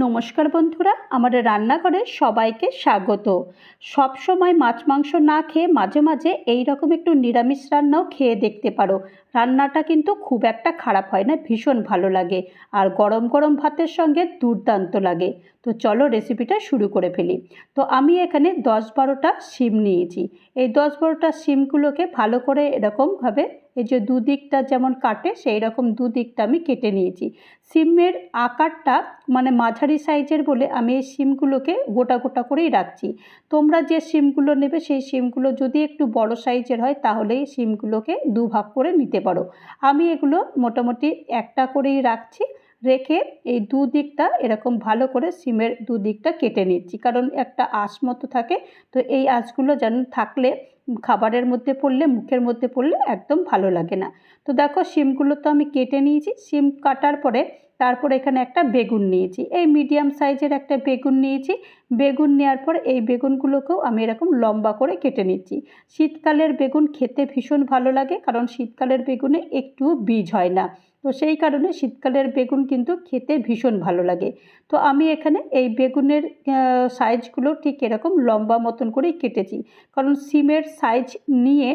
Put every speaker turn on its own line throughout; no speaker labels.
নমস্কার বন্ধুরা, আমার রান্নাঘরে সবাইকে স্বাগত। সব সময় মাছ মাংস না খেয়ে মাঝে মাঝে এই রকম একটু নিরামিষ রান্নাও খেয়ে দেখতে পারো। রান্নাটা কিন্তু খুব একটা খারাপ হয় না, ভীষণ ভালো লাগে আর গরম গরম ভাতের সঙ্গে দুর্দান্ত লাগে। তো চলো রেসিপিটা শুরু করে ফেলি। তো আমি এখানে 10-12টা শিম নিয়েছি। এই 10-12টা শিমগুলোকে ভালো করে এরকমভাবে এই যে দুদিকটা যেমন কাটে সেই রকম দুদিকটা আমি কেটে নিয়েছি। শিমের আকারটা মানে মাঝারি সাইজের বলে আমি এই শিমগুলোকে গোটা গোটা করেই রাখছি। তোমরা যে শিমগুলো নেবে সেই শিমগুলো যদি একটু বড় সাইজের হয় তাহলে এই শিমগুলোকে দুভাগ করে নিতে পারো। আমি এগুলো মোটামুটি একটা করেই রাখছি। রেখে এই দুদিকটা এরকম ভালো করে শিমের দুদিকটা কেটে নিচ্ছি, কারণ একটা আঁশ মতো থাকে। তো এই আঁশগুলো যেন থাকলে খাবারের মধ্যে পড়লে মুখের মধ্যে পড়লে একদম ভালো লাগে না। তো দেখো শিমগুলো তো আমি কেটে নিয়েছি। শিম কাটার পরে তারপর এখানে একটা বেগুন নিয়েছি, এই মিডিয়াম সাইজের একটা বেগুন নিয়েছি। বেগুন নেওয়ার পর এই বেগুনগুলোকেও আমি এরকম লম্বা করে কেটে নিচ্ছি। শীতকালের বেগুন খেতে ভীষণ ভালো লাগে, কারণ শীতকালের বেগুনে একটু বীজ হয় না। তো সেই কারণে শীতকালের বেগুন কিন্তু খেতে ভীষণ ভালো লাগে। তো আমি এখানে এই বেগুনের সাইজগুলো ঠিক এরকম লম্বা মতন করেই কেটেছি, কারণ সিমের সাইজ নিয়ে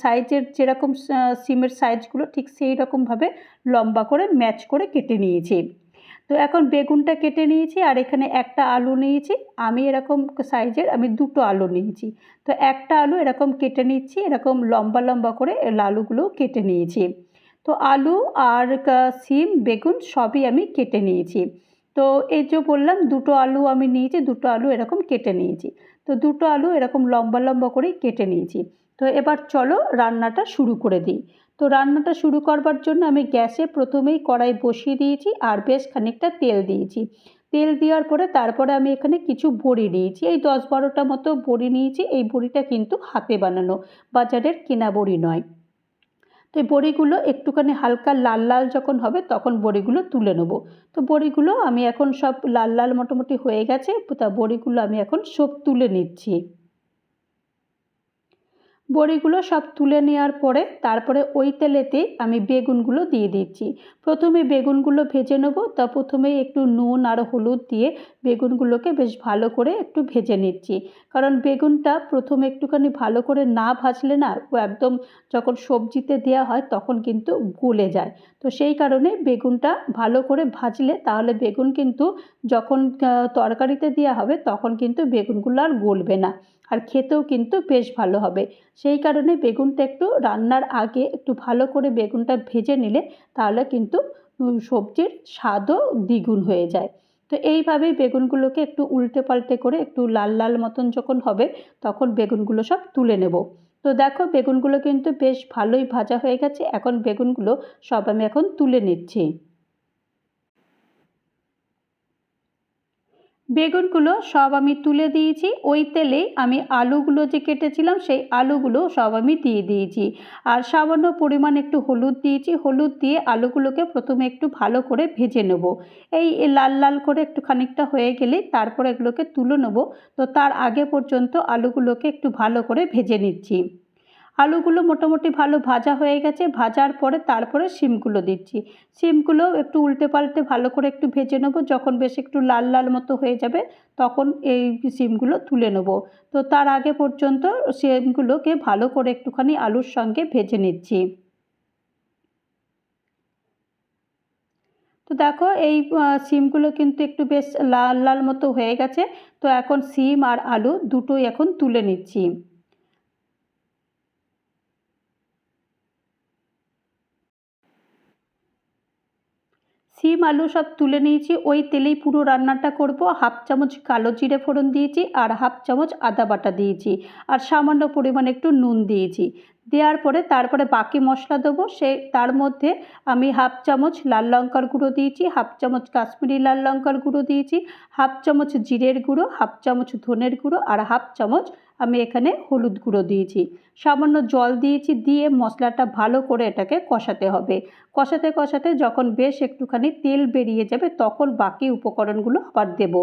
সাইজের যেরকম সিমের সাইজগুলো ঠিক সেই রকমভাবে লম্বা করে ম্যাচ করে কেটে নিয়েছি। তো এখন বেগুনটা কেটে নিয়েছি আর এখানে একটা আলু নিয়েছি। আমি এরকম সাইজের আমি দুটো আলু নিয়েছি। তো একটা আলু এরকম কেটে নিচ্ছি, এরকম লম্বা লম্বা করে আলুগুলো কেটে নিয়েছি। তো আলু আর সিম বেগুন সবই আমি কেটে নিয়েছি। তো এই যে বললাম দুটো আলু আমি নিয়েছি, দুটো আলু এরকম কেটে নিয়েছি। তো দুটো আলু এরকম লম্বা লম্বা করেই কেটে নিয়েছি। তো এবার চলো রান্নাটা শুরু করে দিই। তো রান্নাটা শুরু করবার জন্য আমি গ্যাসে প্রথমেই কড়াই বসিয়ে দিয়েছি আর বেশ খানিকটা তেল দিয়েছি। তেল দেওয়ার পরে তারপরে আমি এখানে কিছু বড়ি নিয়েছি, এই 10-12টা মতো বড়ি নিয়েছি। এই বড়িটা কিন্তু হাতে বানানো, বাজারের কেনা বড়ি নয়। তো এই বড়িগুলো একটুখানি হালকা লাল লাল যখন হবে তখন বড়িগুলো তুলে নেব। তো বড়িগুলো আমি এখন সব লাল লাল মোটামুটি হয়ে গেছে, তা বড়িগুলো আমি এখন সব তুলে নিচ্ছি। বড়িগুলো সব তুলে নেওয়ার পরে তারপরে ওই তেলেতেই আমি বেগুনগুলো দিয়ে দিচ্ছি। প্রথমে বেগুনগুলো ভেজে নেব। তা প্রথমেই একটু নুন আর হলুদ দিয়ে বেগুনগুলোকে বেশ ভালো করে একটু ভেজে নিচ্ছি, কারণ বেগুনটা প্রথমে একটুখানি ভালো করে না ভাজলে না ও একদম যখন সবজিতে দেওয়া হয় তখন কিন্তু গলে যায়। তো সেই কারণে বেগুনটা ভালো করে ভাজলে তাহলে বেগুন কিন্তু যখন তরকারিতে দেওয়া হবে তখন কিন্তু বেগুনগুলো আর গলবে না, আর খেতেও কিন্তু বেশ ভালো হবে। সেই কারণে বেগুনটা একটু রান্নার আগে একটু ভালো করে বেগুনটা ভেজে নিলে তাহলে কিন্তু সবজির স্বাদও দ্বিগুণ হয়ে যায়। তো এইভাবেই বেগুনগুলোকে একটু উল্টে পাল্টে করে একটু লাল লাল মতন যখন হবে তখন বেগুনগুলো সব তুলে নেব। তো দেখো বেগুনগুলো কিন্তু বেশ ভালোই ভাজা হয়ে গেছে। এখন বেগুনগুলো সব আমি এখন তুলে নিচ্ছি। বেগুনগুলো সব আমি তুলে দিয়েছি। ওই তেলেই আমি আলুগুলো যে কেটেছিলাম সেই আলুগুলো সব আমি দিয়ে দিয়েছি। আর সামান্য পরিমাণ একটু হলুদ দিয়েছি। হলুদ দিয়ে আলুগুলোকে প্রথমে একটু ভালো করে ভেজে নেব। এই লাল লাল করে একটু খানিকটা হয়ে গেলেই তারপর এগুলোকে তুলে নেব। তো তার আগে পর্যন্ত আলুগুলোকে একটু ভালো করে ভেজে নিচ্ছি। আলুগুলো মোটামুটি ভালো ভাজা হয়ে গেছে। ভাজার পরে তারপরে শিমগুলো দিচ্ছি। শিমগুলোও একটু উল্টে পাল্টে ভালো করে একটু ভেজে নেব। যখন বেশ একটু লাল লাল মতো হয়ে যাবে তখন এই শিমগুলো তুলে নেব। তো তার আগে পর্যন্ত শিমগুলোকে ভালো করে একটুখানি আলুর সঙ্গে ভেজে নিচ্ছি। তো দেখো এই শিমগুলো কিন্তু একটু বেশ লাল লাল মতো হয়ে গেছে। তো এখন শিম আর আলু দুটোই এখন তুলে নিচ্ছি। শিম আলু সব তুলে নিয়েছি। ওই তেলেই পুরো রান্নাটা করব। হাফ চামচ কালো জিরে ফোড়ন দিয়েছি আর হাফ চামচ আদা বাটা দিয়েছি আর সামান্য পরিমাণে একটু নুন দিয়েছি। দেওয়ার পরে তারপরে বাকি মশলা দেবো। তার মধ্যে আমি হাফ চামচ লাল লঙ্কার গুঁড়ো দিয়েছি, হাফ চামচ কাশ্মীরি লাল লঙ্কার গুঁড়ো দিয়েছি, হাফ চামচ জিরের গুঁড়ো, হাফ চামচ ধনের গুঁড়ো আর হাফ চামচ আমি এখানে হলুদ গুঁড়ো দিয়েছি। সামান্য জল দিয়েছি। দিয়ে মশলাটা ভালো করে এটাকে কষাতে হবে। কষাতে কষাতে যখন বেশ একটুখানি তেল বেরিয়ে যাবে তখন বাকি উপকরণগুলো আবার দেব।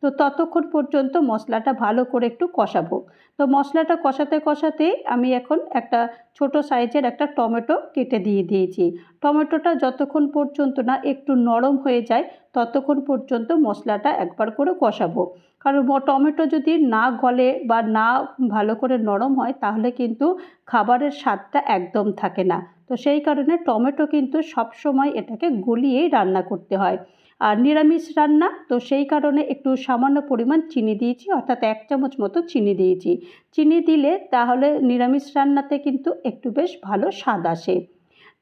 তো ততক্ষণ পর্যন্ত মশলাটা ভালো করে একটু কষাবো। তো মশলাটা কষাতে কষাতে আমি এখন একটা ছোট সাইজের একটা টমেটো কেটে দিয়ে দিয়েছি। টমেটোটা যতক্ষণ পর্যন্ত না একটু নরম হয়ে যায় ততক্ষণ পর্যন্ত মশলাটা একবার করে কষাবো। কারণ টমেটো যদি না গলে বা না ভালো করে নরম হয় তাহলে কিন্তু খাবারের স্বাদটা একদম থাকে না। তো সেই কারণে টমেটো কিন্তু সবসময় এটাকে গলিয়েই রান্না করতে হয়। আর নিরামিষ রান্না তো সেই কারণে একটু সামান্য পরিমাণ চিনি দিয়েছি, অর্থাৎ 1 চামচ মতো চিনি দিয়েছি। চিনি দিলে তাহলে নিরামিষ রান্নাতে কিন্তু একটু বেশ ভালো স্বাদ আসে।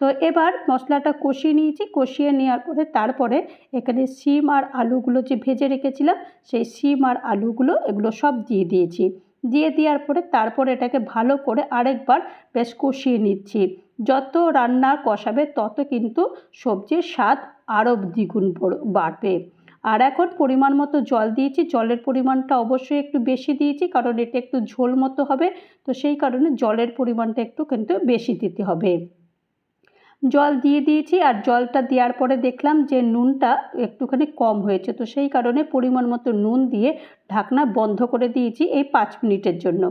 তো এবার মশলাটা কষিয়ে নিয়েছি, কষিয়ে নেওয়ার পরে তারপরে এখানে শিম আর আলুগুলো যে ভেজে রেখেছিলাম সেই শিম আর আলুগুলো এগুলো সব দিয়ে দিয়েছি। দিয়ে দেওয়ার পরে তারপরে এটাকে ভালো করে আরেকবার বেশ কষিয়ে নিচ্ছি। যত রান্না কষাবে তত কিন্তু সবজির স্বাদ আরও দ্বিগুণ বাড়বে। আর এখন পরিমাণ মতো জল দিয়েছি, জলের পরিমাণটা অবশ্যই একটু বেশি দিয়েছি কারণ এটা একটু ঝোল মতো হবে। তো সেই কারণে জলের পরিমাণটা একটু কিন্তু বেশি দিতে হবে। জল দিয়ে দিয়েছি আর জলটা দেওয়ার পরে দেখলাম যে নুনটা একটুখানি কম হয়েছে, তো সেই কারণে পরিমাণ মতো নুন দিয়ে ঢাকনা বন্ধ করে দিয়েছি এই 5 মিনিটের জন্য।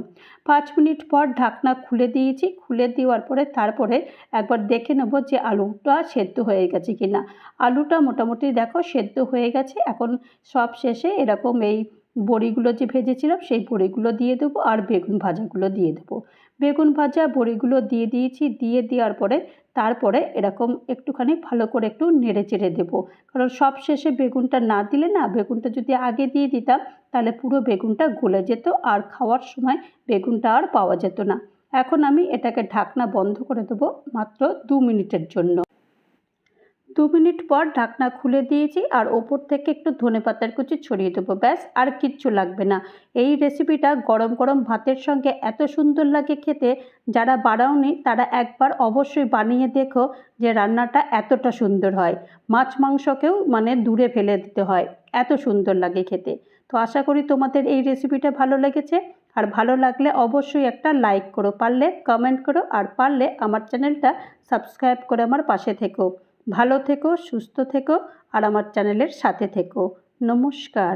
5 মিনিট পর ঢাকনা খুলে দিয়েছি, খুলে দেওয়ার পরে তারপরে একবার দেখে নেব যে আলুটা সেদ্ধ হয়ে গেছে কি না। আলুটা মোটামুটি দেখো সেদ্ধ হয়ে গেছে। এখন সব শেষে এরকম এই বড়িগুলো যে ভেজেছিলাম সেই বড়িগুলো দিয়ে দেবো আর বেগুন ভাজাগুলো দিয়ে দেবো। বেগুন ভাজা বড়িগুলো দিয়ে দিয়েছি, দিয়ে দেওয়ার পরে তারপরে এরকম একটুখানি ভালো করে একটু নেড়ে চেড়ে দেবো। কারণ সব শেষে বেগুনটা না দিলে না, বেগুনটা যদি আগে দিয়ে দিতাম তাহলে পুরো বেগুনটা গলে যেত আর খাওয়ার সময় বেগুনটা আর পাওয়া যেত না। এখন আমি এটাকে ঢাকনা বন্ধ করে দেবো মাত্র 2 মিনিটের জন্য। 2 মিনিট পর ঢাকনা খুলে দিয়েছি আর ওপর থেকে একটু ধনেপাতার কুচি ছড়িয়ে দেবো, ব্যাস আর কিচ্ছু লাগবে না। এই রেসিপিটা গরম গরম ভাতের সঙ্গে এত সুন্দর লাগে খেতে, যারা বানাওনি তারা একবার অবশ্যই বানিয়ে দেখো যে রান্নাটা এতটা সুন্দর হয়। মাছ মাংসকেও মানে দূরে ফেলে দিতে হয়, এত সুন্দর লাগে খেতে। তো আশা করি তোমাদের এই রেসিপিটা ভালো লেগেছে। আর ভালো লাগলে অবশ্যই একটা লাইক করো, পারলে কমেন্ট করো, আর পারলে আমার চ্যানেলটা সাবস্ক্রাইব করে আমার পাশে থেকো। ভালো থেকো, সুস্থ থেকো আর আমার চ্যানেলের সাথে থেকো। নমস্কার।